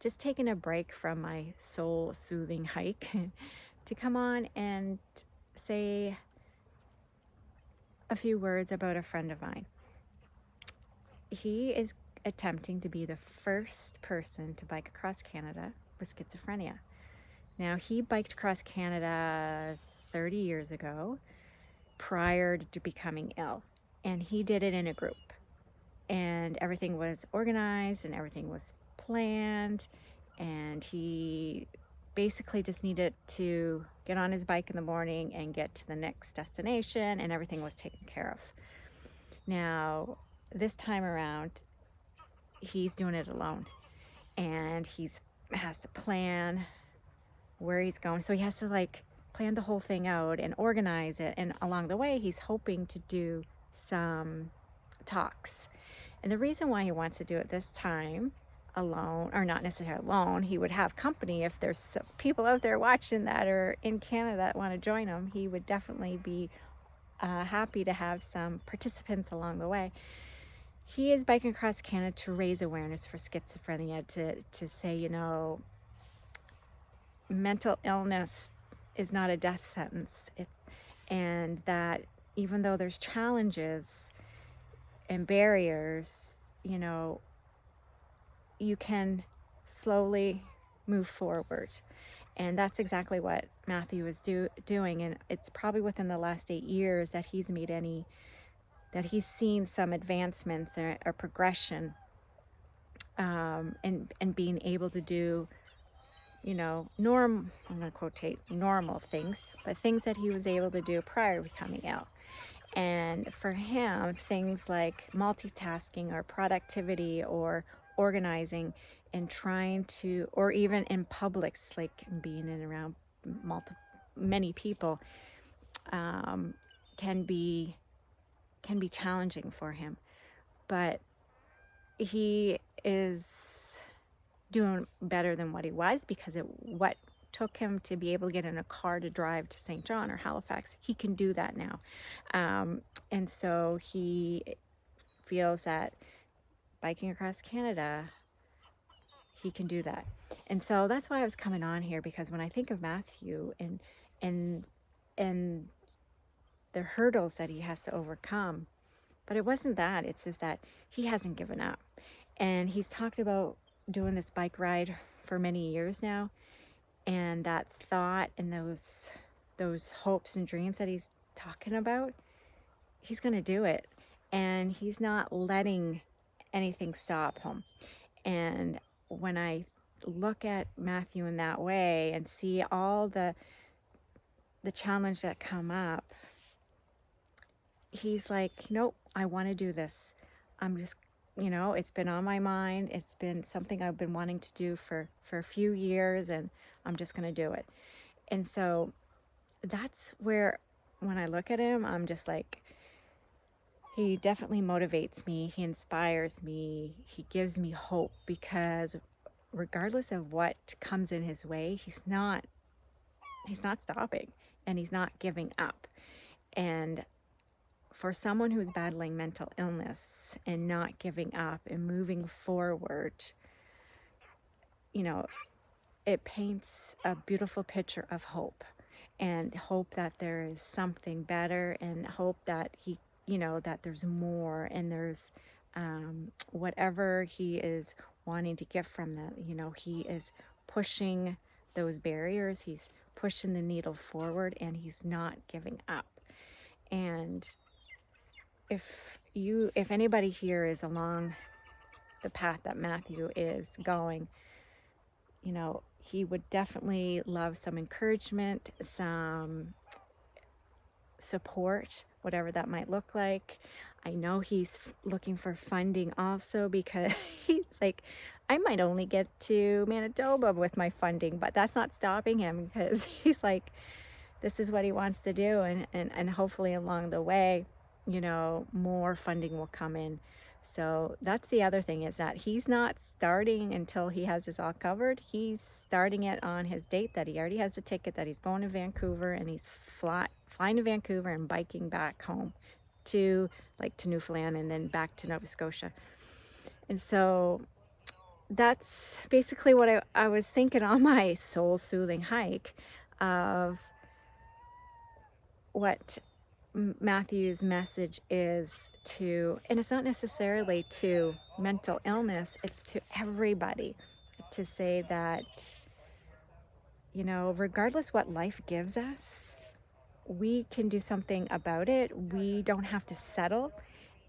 just taking a break from my soul soothing hike to come on and say a few words about a friend of mine. He is attempting to be the first person to bike across Canada with schizophrenia. Now, he biked across Canada 30 years ago prior to becoming ill, and he did it in a group. And everything was organized and everything was planned, and he basically just needed to get on his bike in the morning and get to the next destination, and everything was taken care of. Now, this time around, he's doing it alone, and he's has to plan where he's going. So he has to like plan the whole thing out and organize it, and along the way he's hoping to do some talks. And the reason why he wants to do it this time alone, or not necessarily alone, he would have company if there's some people out there watching that are in Canada that want to join him. He would definitely be happy to have some participants along the way. He is biking across Canada to raise awareness for schizophrenia, to say, mental illness is not a death sentence, and that even though there's challenges and barriers, you can slowly move forward. And that's exactly what Matthew is doing. And it's probably within the last 8 years that he's seen some advancements or progression, and being able to do, I'm going to quotate normal things, but things that he was able to do prior to becoming ill. And for him, things like multitasking or productivity or organizing and trying to, or even in publics, like being in around many people, can be challenging for him. But he is doing better than what he was, because what took him to be able to get in a car to drive to St. John or Halifax, he can do that now. And so he feels that biking across Canada, he can do that. And so that's why I was coming on here, because when I think of Matthew and the hurdles that he has to overcome, but it wasn't that, it's just that he hasn't given up. And he's talked about doing this bike ride for many years now, and that thought and those hopes and dreams that he's talking about, he's going to do it, and he's not letting anything stop him. And when I look at Matthew in that way and see all the challenge that come up, he's like, nope, I want to do this. I'm just, it's been on my mind. It's been something I've been wanting to do for a few years, and I'm just going to do it. And so that's where, when I look at him, I'm just like, he definitely motivates me. He inspires me. He gives me hope, because regardless of what comes in his way, he's not stopping, and he's not giving up. And for someone who's battling mental illness and not giving up and moving forward, it paints a beautiful picture of hope, and hope that there is something better, and hope that that there's more, and there's whatever he is wanting to get from that, he is pushing those barriers, he's pushing the needle forward, and he's not giving up. And if anybody here is along the path that Matthew is going, he would definitely love some encouragement, some support, whatever that might look like. I know he's looking for funding also, because he's like, I might only get to Manitoba with my funding, but that's not stopping him, because he's like, this is what he wants to do, and hopefully along the way, more funding will come in. So that's the other thing, is that he's not starting until he has this all covered. He's starting it on his date that he already has the ticket, that he's going to Vancouver, and he's flying to Vancouver and biking back home to Newfoundland and then back to Nova Scotia. And so that's basically what I was thinking on my soul-soothing hike of what Matthew's message is to, and it's not necessarily to mental illness, it's to everybody, to say that, regardless what life gives us, we can do something about it. We don't have to settle.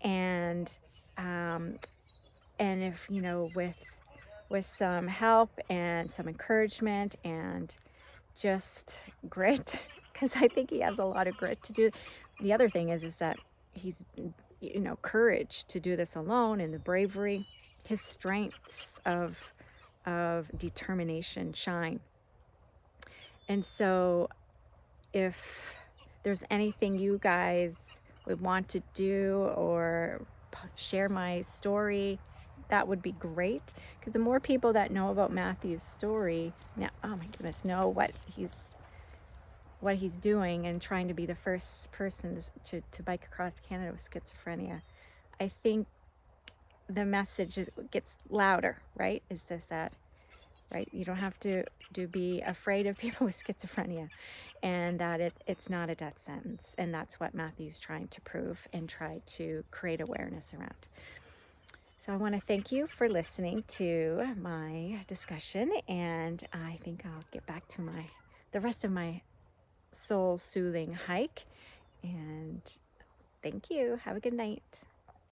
And um, and if with some help and some encouragement and just grit, because I think he has a lot of grit to do. The other thing is that he's, courage to do this alone, and the bravery, his strengths of determination shine. And so if there's anything you guys would want to do or share my story, that would be great, because the more people that know about Matthew's story now, oh my goodness, know what he's doing and trying to be the first person to bike across Canada with schizophrenia, I think the message gets louder, right? Is this that, right? You don't have to be afraid of people with schizophrenia, and that it's not a death sentence. And that's what Matthew's trying to prove and try to create awareness around. So I want to thank you for listening to my discussion, and I think I'll get back to the rest of my soul-soothing hike. And thank you. Have a good night.